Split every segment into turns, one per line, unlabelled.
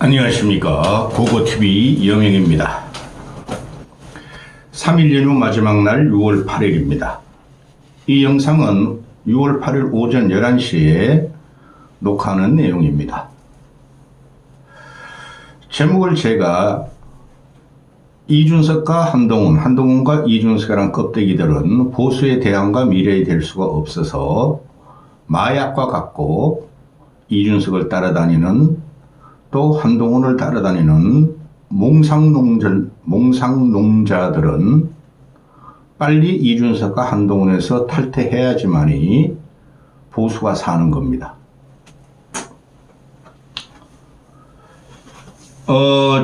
안녕하십니까. 고고TV 영영입니다. 3일 연휴 마지막 날 6월 8일입니다. 이 영상은 6월 8일 오전 11시에 녹화하는 내용입니다. 제목을 제가 이준석과 한동훈과 이준석이란 껍데기들은 보수의 대안과 미래가 될 수가 없어서 마약과 같고 이준석을 따라다니는 또 한동훈을 따라다니는 몽상농자들은 빨리 이준석과 한동훈에서 탈퇴해야지만이 보수가 사는 겁니다.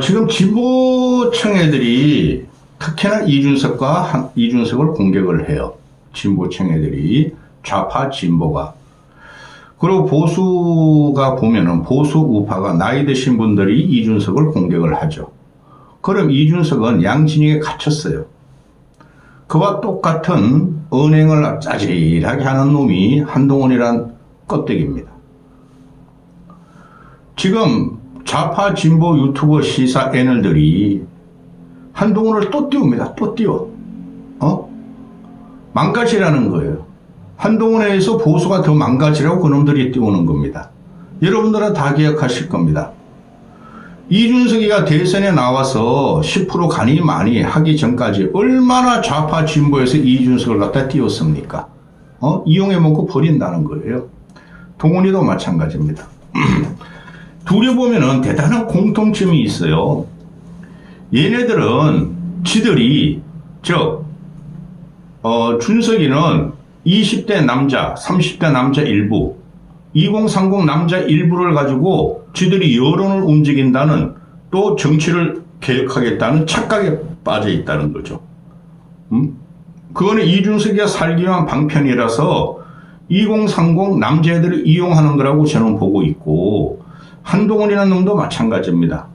지금 진보청애들이 특히나 이준석을 공격을 해요. 진보청애들이 좌파 진보가. 그리고 보수가 보면은 보수 우파가 나이 드신 분들이 이준석을 공격을 하죠. 그럼 이준석은 양진영에 갇혔어요. 그와 똑같은 언행을 짜질하게 하는 놈이 한동훈이란 껍데기입니다. 지금 좌파 진보 유튜버 시사 애널들이 한동훈을 또 띄웁니다. 또 띄워. 망가지라는 거예요. 한동훈에 의해서 보수가 더 망가지라고 그놈들이 띄우는 겁니다. 여러분들은 다 기억하실 겁니다. 이준석이가 대선에 나와서 10% 간이 많이 하기 전까지 얼마나 좌파 진보에서 이준석을 갖다 띄웠습니까? 이용해 먹고 버린다는 거예요. 동훈이도 마찬가지입니다. 둘이 보면은 대단한 공통점이 있어요. 얘네들은 지들이 준석이는 20대 남자, 30대 남자 일부, 2030 남자 일부를 가지고 지들이 여론을 움직인다는 또 정치를 개혁하겠다는 착각에 빠져 있다는 거죠. 그거는 이준석이가 살기 위한 방편이라서 2030 남자애들을 이용하는 거라고 저는 보고 있고, 한동훈이라는 놈도 마찬가지입니다.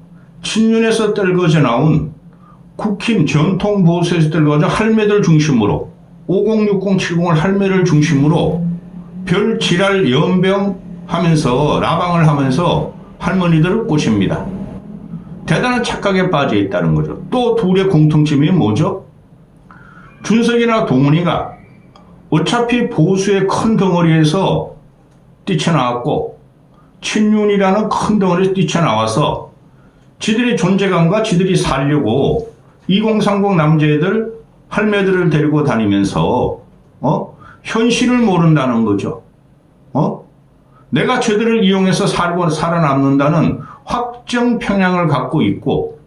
친윤에서 떨궈져 나온 국힘 전통 보수에서 떨궈져 할매들 중심으로 5060, 70을 할매를 중심으로 별 지랄 연병 하면서 라방을 하면서 할머니들을 꼬십니다. 대단한 착각에 빠져 있다는 거죠. 또 둘의 공통점이 뭐죠? 준석이나 동훈이가 어차피 보수의 큰 덩어리에서 뛰쳐나왔고 친윤이라는 큰 덩어리에서 뛰쳐나와서 지들의 존재감과 지들이 살려고 2030 남자애들 할매들을 데리고 다니면서 현실을 모른다는 거죠. 내가 쟤들을 이용해서 살아남는다는 확정 평양을 갖고 있고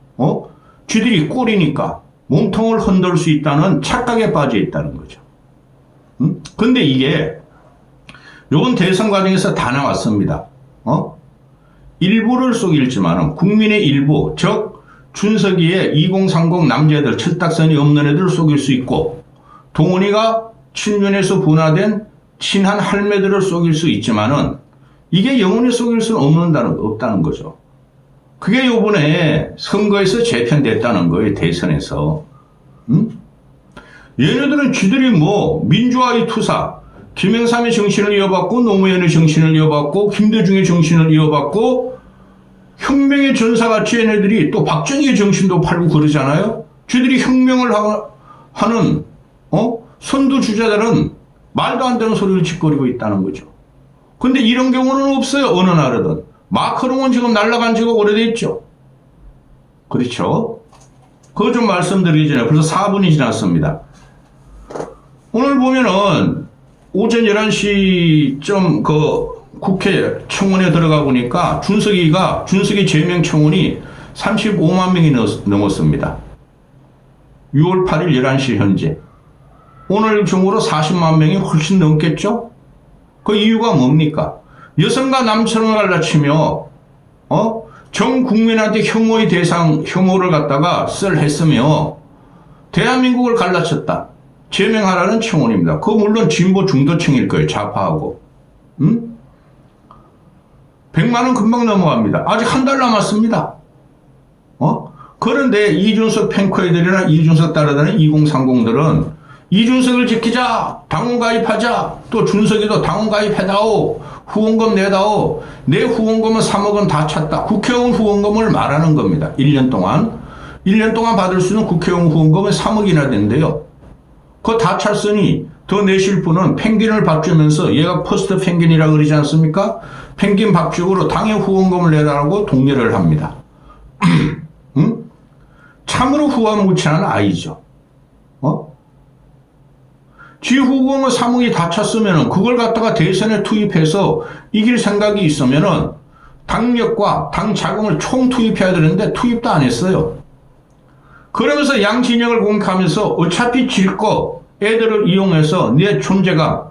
쥐들이 꼴이니까 몸통을 흔들 수 있다는 착각에 빠져 있다는 거죠. 근데 이게 요번 대선 과정에서 다 나왔습니다. 일부를 속일지만은 국민의 일부, 즉 준석이의 2030 남자애들, 철딱선이 없는 애들을 속일 수 있고, 동훈이가 친윤에서 분화된 친한 할매들을 속일 수 있지만은 이게 영원히 속일 수는 없다는 거죠. 그게 요번에 선거에서 재편됐다는 거예요. 대선에서. 얘네들은 쥐들이 민주화의 투사, 김영삼의 정신을 이어받고 노무현의 정신을 이어받고 김대중의 정신을 이어받고 혁명의 전사같이 얘네들이 또 박정희의 정신도 팔고 그러잖아요. 쥐들이 혁명을 하는 선두주자들은 말도 안 되는 소리를 짓거리고 있다는 거죠. 근데 이런 경우는 없어요. 어느 나라든. 마크롱은 지금 날아간 지가 오래됐죠. 그렇죠? 그거 좀 말씀드리기 전에 벌써 4분이 지났습니다. 오늘 보면은 오전 11시쯤 국회 청원에 들어가 보니까 준석이 제명 청원이 35만 명이 넘었습니다. 6월 8일 11시 현재. 오늘 중으로 40만 명이 훨씬 넘겠죠? 그 이유가 뭡니까? 여성과 남성을 갈라치며, 전 국민한테 혐오를 갖다가 했으며, 대한민국을 갈라쳤다. 제명하라는 청원입니다. 그거 물론 진보 중도층일 거예요. 좌파하고. 100만원 금방 넘어갑니다. 아직 한 달 남았습니다. 그런데 이준석 팬커애들이나 이준석 따라다니는 2030들은 이준석을 지키자, 당원 가입하자, 또 준석이도 당원 가입해다오, 후원금 내다오. 내 후원금은 3억은 다 찼다. 국회의원 후원금을 말하는 겁니다. 1년 동안. 1년 동안 받을 수 있는 국회의원 후원금은 3억이나 된대요. 그거 다 찼으니 더 내실 분은 펭귄을 밥 주면서 얘가 퍼스트 펭귄이라고 그러지 않습니까? 펭귄 밥죽으로 당의 후원금을 내달라고 독려를 합니다. 응? 참으로 후원무치한 아이죠. 지 후보는 3억이 다 찼으면 그걸 갖다가 대선에 투입해서 이길 생각이 있으면은 당력과 당 자금을 총 투입해야 되는데 투입도 안 했어요. 그러면서 양 진영을 공격하면서 어차피 질 거 애들을 이용해서 내 존재감을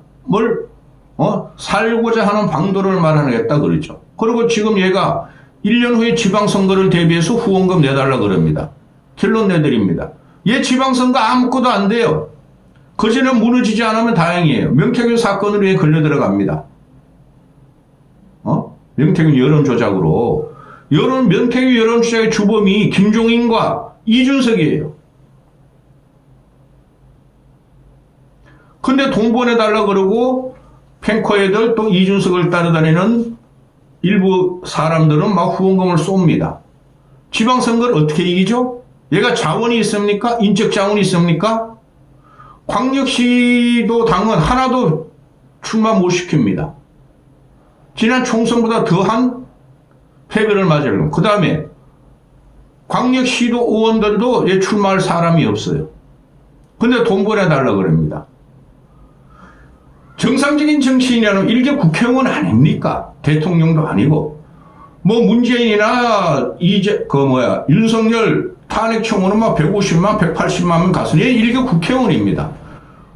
살고자 하는 방도를 마련하겠다 그러죠. 그리고 지금 얘가 1년 후에 지방선거를 대비해서 후원금 내달라 그럽니다. 결론 내드립니다. 얘 지방선거 아무것도 안 돼요. 그전에 무너지지 않으면 다행이에요. 명태균 사건으로 얘 걸려 들어갑니다. 명태균 여론조작으로. 명태균 여론조작의 주범이 김종인과 이준석이에요. 근데 돈 보내달라 그러고 탱커 애들 또 이준석을 따라다니는 일부 사람들은 막 후원금을 쏩니다. 지방선거를 어떻게 이기죠? 얘가 자원이 있습니까? 인적 자원이 있습니까? 광역시도 당은 하나도 출마 못 시킵니다. 지난 총선보다 더한 패배를 맞으려고. 그 다음에 광역시도 의원들도 얘 출마할 사람이 없어요. 근데 돈 보내달라 그럽니다. 정상적인 정치인이라는 일개 국회의원 아닙니까? 대통령도 아니고. 뭐 문재인이나 윤석열 탄핵 청원은 막 150만, 180만 명 갔으니 일개 국회의원입니다.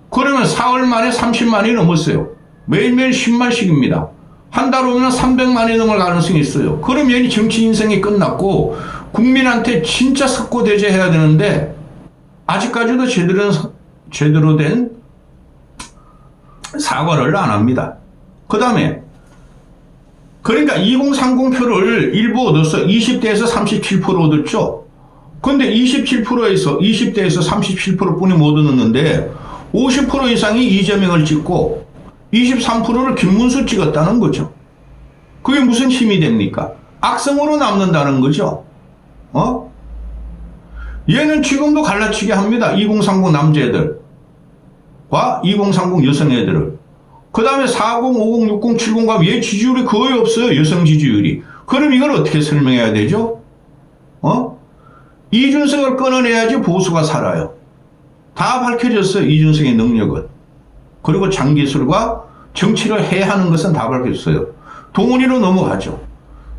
그러면 4월 만에 30만이 넘었어요. 매일매일 10만씩입니다. 한 달 오면 300만이 넘을 가능성이 있어요. 그럼 얘는 정치 인생이 끝났고 국민한테 진짜 석고대죄해야 되는데 아직까지도 제대로 된 사과를 안 합니다. 그 다음에 그러니까 2030표를 일부 얻어서 20대에서 37% 얻었죠. 근데 20대에서 37%뿐이 못 얻었는데 50% 이상이 이재명을 찍고 23%를 김문수 찍었다는 거죠. 그게 무슨 힘이 됩니까? 악성으로 남는다는 거죠. 얘는 지금도 갈라치게 합니다. 2030 남자애들과 2030 여성 애들을. 그 다음에 40, 50, 60, 70과 얘 지지율이 거의 없어요. 여성 지지율이. 그럼 이걸 어떻게 설명해야 되죠? 이준석을 끊어내야지 보수가 살아요. 다 밝혀졌어요. 이준석의 능력은. 그리고 장기술과 정치를 해야 하는 것은 다 밝혀졌어요. 동훈이로 넘어가죠.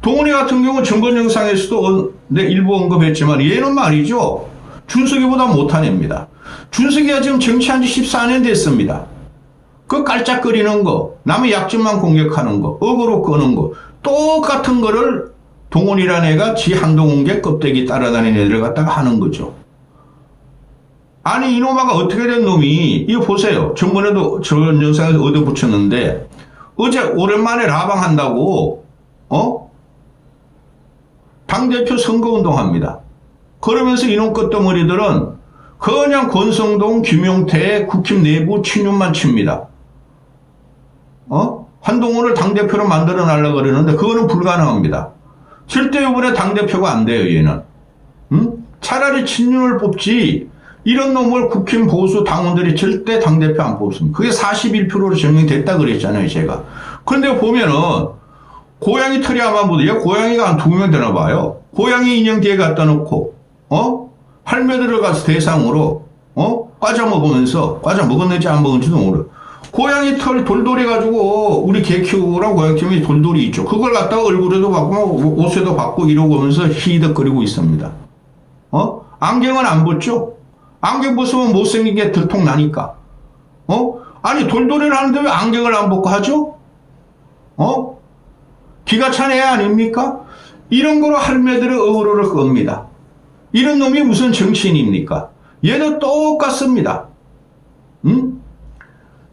동훈이 같은 경우 정권 영상에서도 일부 언급했지만 얘는 말이죠. 준석이보다 못한 애입니다. 준석이가 지금 정치한 지 14년 됐습니다. 그 깔짝거리는 거, 남의 약점만 공격하는 거, 억으로 끄는 거, 똑같은 거를 동훈이라는 애가 지 한동훈계 껍데기 따라다니는 애들 갖다가 하는 거죠. 아니 이놈아가 어떻게 된 놈이 이거 보세요. 전번에도 저 영상에서 얻어붙였는데 어제 오랜만에 라방한다고 당대표 선거운동합니다. 그러면서 이놈 끝덩어리들은 그냥 권성동, 김용태의 국힘 내부 친윤만 칩니다. 한동훈을 당대표로 만들어 놔려고 그러는데 그거는 불가능합니다. 절대 이번에 당대표가 안 돼요, 얘는. 차라리 친윤을 뽑지 이런 놈을 국힘 보수 당원들이 절대 당대표 안 뽑습니다. 그게 41%로 증명됐다 그랬잖아요, 제가. 그런데 보면은 고양이 털이 아마 묻어요. 고양이가 한 2명 되나 봐요. 고양이 인형 뒤에 갖다 놓고 할매들을 가서 대상으로 과자 먹으면서 과자 먹었는지 안 먹었는지도 모르. 고양이 털 돌돌이 가지고 우리 개 키우라고 고양이 털이 돌돌이 있죠. 그걸 갖다가 얼굴에도 받고 옷에도 받고 이러고 오면서 히덕거리고 있습니다. 안경은 안 벗죠? 안경 벗으면 못생긴 게 들통나니까. 아니 돌돌이를 하는데 왜 안경을 안 벗고 하죠? 기가 찬 애 아닙니까? 이런 거로 할매들의 어그로를 끕니다. 이런 놈이 무슨 정치인입니까? 얘도 똑같습니다.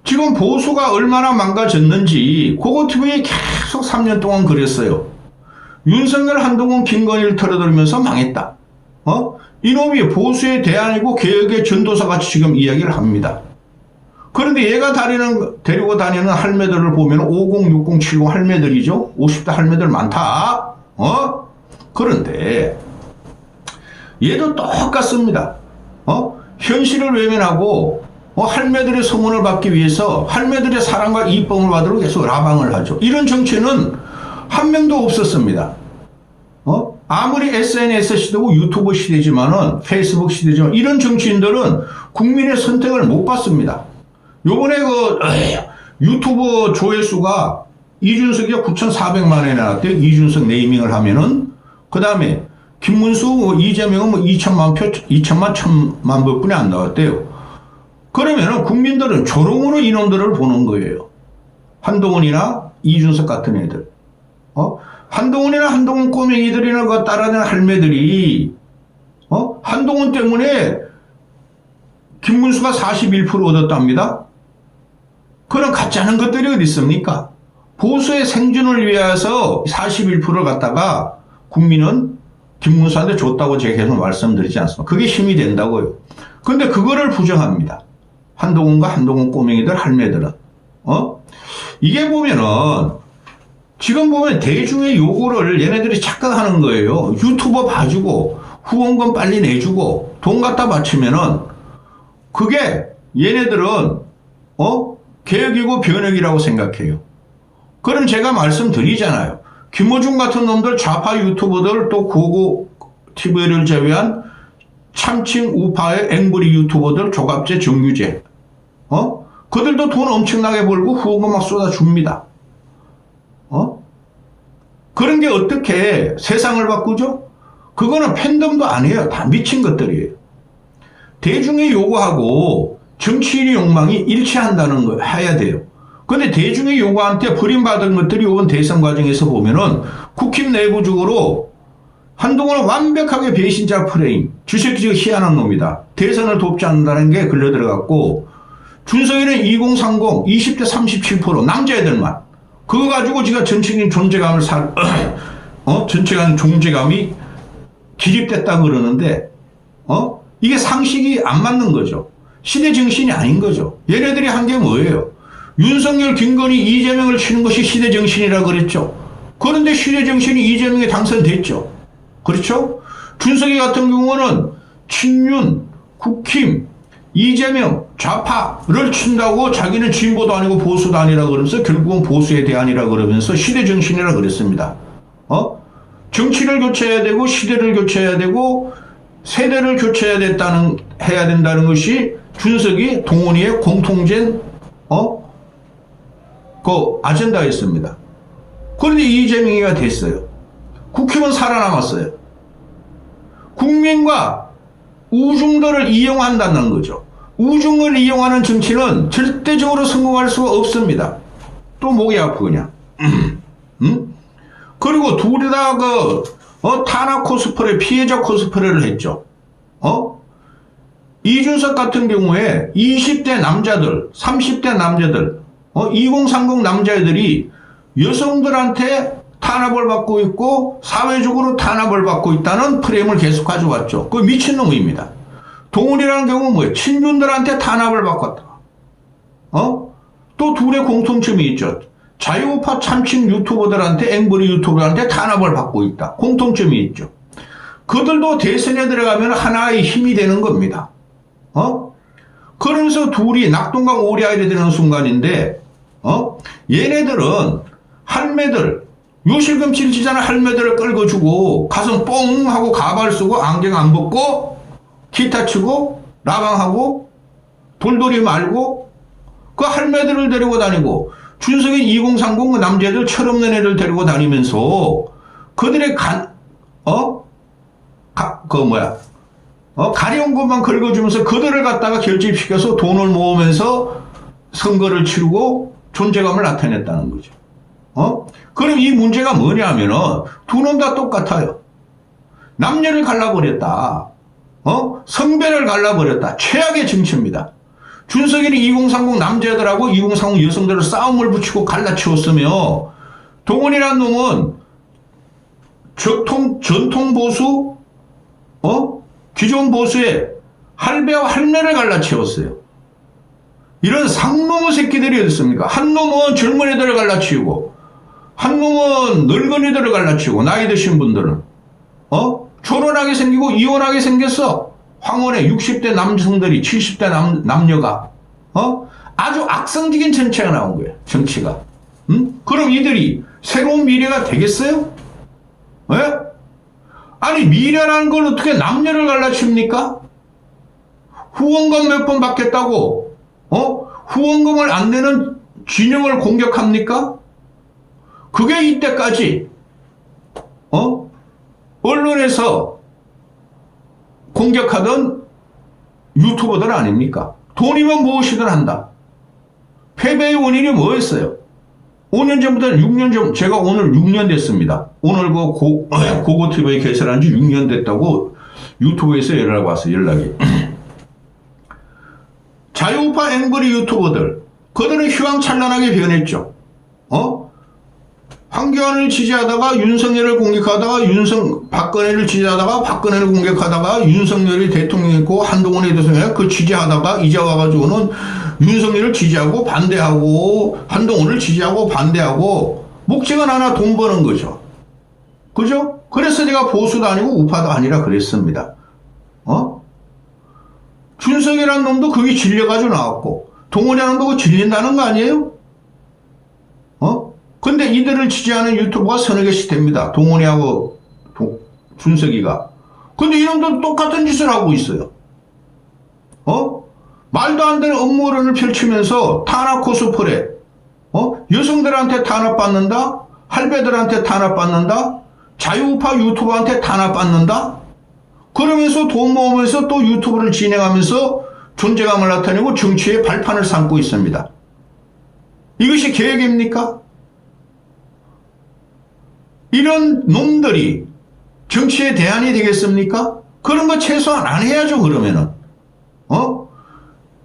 지금 보수가 얼마나 망가졌는지 그거 TV에 계속 3년 동안 그랬어요. 윤석열, 한동훈, 김건희를 털어들면서 망했다. 이놈이 보수의 대안이고 개혁의 전도사 같이 지금 이야기를 합니다. 그런데 얘가 데리고 다니는 할매들을 보면 50, 60, 70 할매들이죠. 50대 할매들 많다. 그런데 얘도 똑같습니다. 현실을 외면하고 할매들의 소문을 받기 위해서 할매들의 사랑과 이쁨을 받으러 계속 라방을 하죠. 이런 정치는 한 명도 없었습니다. 아무리 SNS 시대고 유튜브 시대지만은 페이스북 시대지만 이런 정치인들은 국민의 선택을 못 받습니다. 요번에 유튜브 조회수가 이준석이 9,400만에 나왔대요. 이준석 네이밍을 하면은. 그 다음에 김문수, 이재명은 2천만 1,000만 분뿐이 안 나왔대요. 그러면은 국민들은 조롱으로 이놈들을 보는 거예요. 한동훈이나 이준석 같은 애들. 한동훈이나 한동훈 꼬맹이들이나 그 따라다니는 할매들이 한동훈 때문에 김문수가 41% 얻었답니다. 그런 가짜는 것들이 어디 있습니까? 보수의 생존을 위해서 41%를 갖다가 국민은 김문수한테 줬다고 제가 계속 말씀드리지 않습니까? 그게 힘이 된다고요. 그런데 그거를 부정합니다. 한동훈과 한동훈 꼬맹이들 할매들은. 이게 보면은 지금 보면 대중의 요구를 얘네들이 착각하는 거예요. 유튜버 봐주고 후원금 빨리 내주고 돈 갖다 바치면은 그게 얘네들은 개혁이고 변혁이라고 생각해요. 그럼 제가 말씀드리잖아요. 김어준 같은 놈들 좌파 유튜버들 또 고고 TV를 제외한 참칭 우파의 앵브리 유튜버들 조갑제 정규제 그들도 돈 엄청나게 벌고 후원금 막 쏟아줍니다. 그런 게 어떻게 세상을 바꾸죠? 그거는 팬덤도 아니에요. 다 미친 것들이에요. 대중의 요구하고 정치인의 욕망이 일치한다는 거 해야 돼요. 근데 대중의 요구한테 버림받은 것들이 이번 대선 과정에서 보면은 국힘 내부적으로 한동훈은 완벽하게 배신자 프레임, 주새끼 희한한 놈이다. 대선을 돕지 않는다는 게 걸려 들어갔고 준석이는 2030, 20대 37% 남자애들만. 그거 가지고 지가 전체적인 존재감을 전체적인 존재감이 기립됐다 그러는데, 이게 상식이 안 맞는 거죠. 시대 정신이 아닌 거죠. 얘네들이 한 게 뭐예요? 윤석열, 김건희, 이재명을 치는 것이 시대 정신이라 그랬죠. 그런데 시대 정신이 이재명에 당선됐죠. 그렇죠? 준석이 같은 경우는 친윤, 국힘, 이재명, 좌파를 친다고 자기는 진보도 아니고 보수도 아니라 그러면서 결국은 보수의 대안이라 그러면서 시대 정신이라 그랬습니다. 정치를 교체해야 되고 시대를 교체해야 되고 세대를 교체해야 해야 된다는 것이 준석이 동원이의 공통된 그 아젠다였습니다. 그런데 이재명이가 됐어요. 국힘은 살아남았어요. 국민과 우중들을 이용한다는 거죠. 우중을 이용하는 정치는 절대적으로 성공할 수가 없습니다. 또 목이 아프냐. 그리고 둘이 다 타나 코스프레, 피해자 코스프레를 했죠. 이준석 같은 경우에 20대 남자들, 30대 남자들, 2030 남자애들이 여성들한테 탄압을 받고 있고 사회적으로 탄압을 받고 있다는 프레임을 계속 가져왔죠. 그 미친놈입니다. 동훈이라는 경우는 뭐예요? 친윤들한테 탄압을 받았다. 또 둘의 공통점이 있죠. 자유우파 참칭 유튜버들한테 앵브리 유튜버들한테 탄압을 받고 있다. 공통점이 있죠. 그들도 대선에 들어가면 하나의 힘이 되는 겁니다. 그러면서 둘이 낙동강 오리알이 되는 순간인데 얘네들은 할매들 요실금치를 치자는 할매들을 끌고주고 가슴 뽕 하고 가발 쓰고 안경 안 벗고 기타 치고 라방하고 돌돌이 말고 그 할매들을 데리고 다니고 준석인 2030 남자들 철없는 애를 데리고 다니면서 그들의 가려운 것만 긁어주면서 그들을 갖다가 결집시켜서 돈을 모으면서 선거를 치르고 존재감을 나타냈다는 거죠. 그럼 이 문제가 뭐냐면은 두 놈 다 똑같아요. 남녀를 갈라버렸다. 성별을 갈라버렸다. 최악의 정치입니다. 준석이는 2030 남자들하고 2030 여성들을 싸움을 붙이고 갈라치웠으며 동훈이라는 놈은 전통 보수, 기존 보수의 할배와 할매를 갈라치웠어요. 이런 상놈의 새끼들이 어디 있습니까? 한 놈은 젊은 애들을 갈라치우고, 한 놈은 늙은이들을 갈라치우고, 나이 드신 분들은, 결혼하게 생기고 이혼하게 생겼어. 황혼의 60대 남성들이 70대 남녀가, 아주 악성적인 정치가 나온 거예요. 정치가. 그럼 이들이 새로운 미래가 되겠어요? 예? 아니, 미래라는 걸 어떻게 남녀를 갈라칩니까? 후원금 몇 번 받겠다고, 후원금을 안 내는 진영을 공격합니까? 그게 이때까지, 언론에서 공격하던 유튜버들 아닙니까? 돈이면 무엇이든 한다. 패배의 원인이 뭐였어요? 5년 전부터 6년 전, 제가 오늘 6년 됐습니다. 오늘 그 고고TV에 개설한 지 6년 됐다고 유튜브에서 연락 왔어요, 연락이. 자유우파 앵그리 유튜버들, 그들은 휘황찬란하게 변했죠. 황교안을 지지하다가 윤석열을 공격하다가 박근혜를 지지하다가 박근혜를 공격하다가 윤석열이 대통령이고 한동훈이 대통령이 그 지지하다가 이제 와가지고는 윤석열을 지지하고 반대하고 한동훈을 지지하고 반대하고 목적은 하나, 돈 버는 거죠. 그죠? 그래서 제가 보수도 아니고 우파도 아니라 그랬습니다. 준석이라는 놈도 그게 질려가지고 나왔고 동훈이라는 놈도 그거 질린다는 거 아니에요? 근데 이들을 지지하는 유튜버가 서너 개씩 됩니다. 동훈이하고 준석이가. 근데 이놈도 똑같은 짓을 하고 있어요. 말도 안 되는 음모론을 펼치면서 탄압 코스프레. 여성들한테 탄압받는다? 할배들한테 탄압받는다? 자유우파 유튜버한테 탄압받는다? 그러면서 돈 모으면서 또 유튜브를 진행하면서 존재감을 나타내고 정치의 발판을 삼고 있습니다. 이것이 계획입니까? 이런 놈들이 정치의 대안이 되겠습니까? 그런 거 최소한 안 해야죠, 그러면은.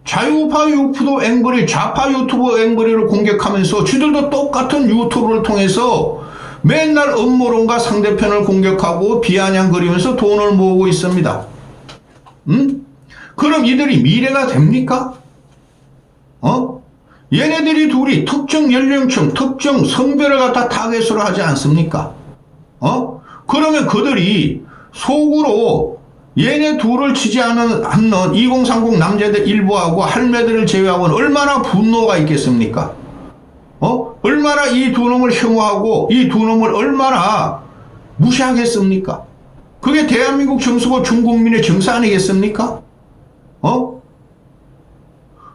자유우파 유튜브 앵글이 좌파 유튜브 앵글을 공격하면서 지들도 똑같은 유튜브를 통해서 맨날 음모론과 상대편을 공격하고 비아냥거리면서 돈을 모으고 있습니다. 그럼 이들이 미래가 됩니까? 얘네들이 둘이 특정 연령층, 특정 성별을 갖다 타겟으로 하지 않습니까? 그러면 그들이 속으로 얘네 둘을 지지하는 2030 남자들 일부하고 할매들을 제외하고는 얼마나 분노가 있겠습니까? 얼마나 이 두 놈을 혐오하고 이 두 놈을 얼마나 무시하겠습니까? 그게 대한민국 정서고 중국민의 정서 아니겠습니까?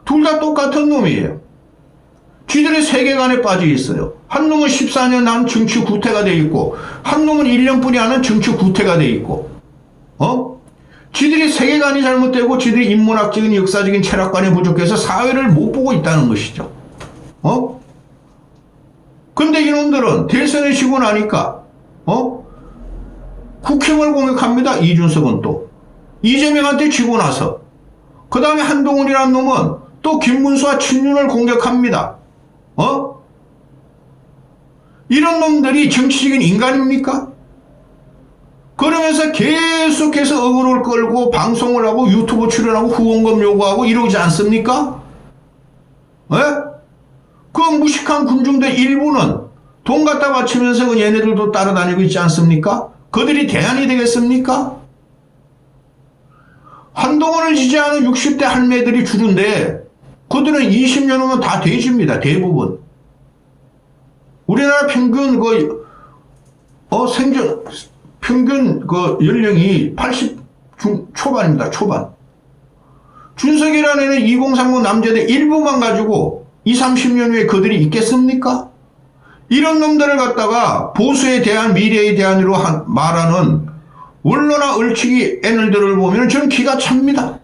둘 다 똑같은 놈이에요. 쥐들의 세계관에 빠져 있어요. 한 놈은 14년 한 정치 구태가 돼 있고 한 놈은 1년뿐이 안 한 정치 구태가 돼 있고 쥐들이 세계관이 잘못되고 쥐들이 인문학적인 역사적인 철학관이 부족해서 사회를 못 보고 있다는 것이죠. 근데 이놈들은 대선에 지고 나니까 국힘을 공격합니다. 이준석은 또 이재명한테 지고 나서 그 다음에 한동훈이라는 놈은 또 김문수와 친윤을 공격합니다. 이런 놈들이 정치적인 인간입니까? 그러면서 계속해서 어그로를 끌고 방송을 하고 유튜브 출연하고 후원금 요구하고 이러지 않습니까? 그 무식한 군중들 일부는 돈 갖다 바치면서 얘네들도 따라다니고 있지 않습니까? 그들이 대안이 되겠습니까? 한동훈을 지지하는 60대 할매들이 주는데 그들은 20년 후면 다 돼집니다. 대부분. 우리나라 평균 평균 연령이 80 초반입니다. 초반. 준석이라는 애는 2030 남자들 일부만 가지고 20, 30년 후에 그들이 있겠습니까? 이런 놈들을 갖다가 보수에 대한 미래에 대한으로 말하는 언론화 얼치기 애널들을 보면 저는 기가 찹니다.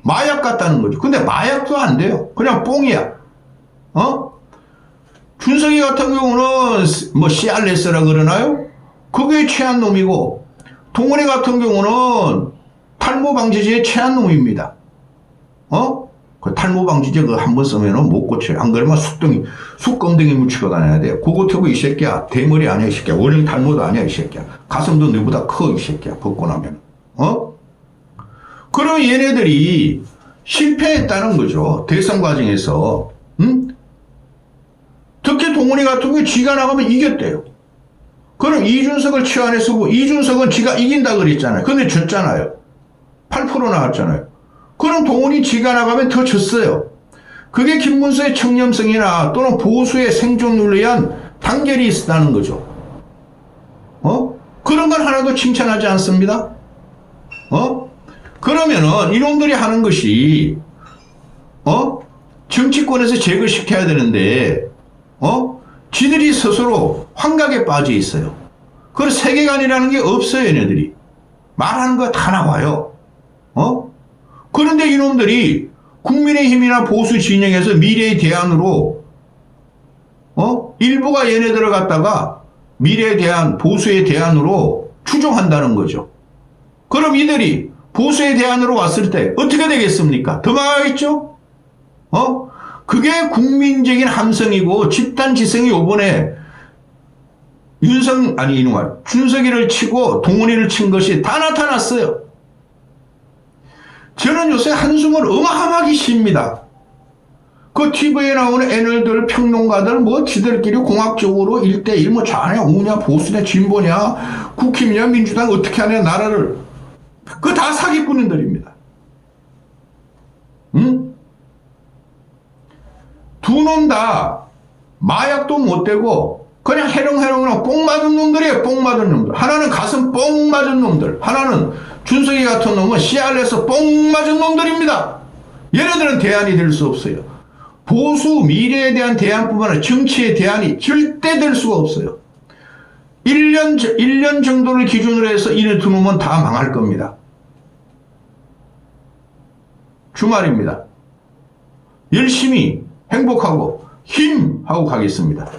마약 같다는 거죠. 근데 마약도 안 돼요. 그냥 뽕이야. 준석이 같은 경우는 뭐 CRS라 그러나요? 그게 최한 놈이고 동훈이 같은 경우는 탈모 방지제에 최한 놈입니다. 그 탈모 방지제 그거 한번 쓰면은 못 고쳐요. 안 그러면 숯검댕이 묻히고 다녀야 돼요. 고고튜브 이 새끼야. 대머리 아니야 이 새끼야. 원래 탈모도 아니야 이 새끼야. 가슴도 너보다 커 이 새끼야. 벗고 나면. 그럼 얘네들이 실패했다는 거죠. 대선 과정에서. 특히 동훈이 같은 경우에 쥐가 나가면 이겼대요. 그럼 이준석을 치환해서 이준석은 지가 이긴다 그랬잖아요. 근데 졌잖아요. 8% 나왔잖아요. 그럼 동훈이 지가 나가면 더 졌어요. 그게 김문수의 청렴성이나 또는 보수의 생존을 위한 단결이 있었다는 거죠. 그런 건 하나도 칭찬하지 않습니다. 그러면은 이놈들이 하는 것이 정치권에서 제거시켜야 되는데 지들이 스스로 환각에 빠져 있어요. 그래서 세계관이라는 게 없어요. 얘네들이 말하는 거 다 나와요. 그런데 이놈들이 국민의힘이나 보수 진영에서 미래의 대안으로 일부가 얘네들을 갖다가 미래에 대한 보수의 대안으로 추종한다는 거죠. 그럼 이들이 보수의 대안으로 왔을 때 어떻게 되겠습니까? 더 망하겠죠? 그게 국민적인 함성이고 집단지성이 요번에 준석이를 치고 동훈이를 친 것이 다 나타났어요. 저는 요새 한숨을 어마어마하게 쉽니다. 그 TV에 나오는 애널들, 평론가들, 지들끼리 공학적으로 1대1 좌냐, 우냐, 보수냐, 진보냐, 국힘이냐, 민주당 어떻게 하냐, 나라를. 그거 다 사기꾼들입니다. 두 놈 다 마약도 못 되고, 그냥 해롱해롱이랑 뽕 맞은 놈들이에요, 뽕 맞은 놈들. 하나는 가슴 뽕 맞은 놈들. 하나는 준석이 같은 놈은 씨알에서 뽕 맞은 놈들입니다. 얘네들은 대안이 될 수 없어요. 보수 미래에 대한 대안뿐만 아니라 정치의 대안이 절대 될 수가 없어요. 1년 정도를 기준으로 해서 이네 두 놈은 다 망할 겁니다. 주말입니다. 열심히 행복하고 힘하고 가겠습니다.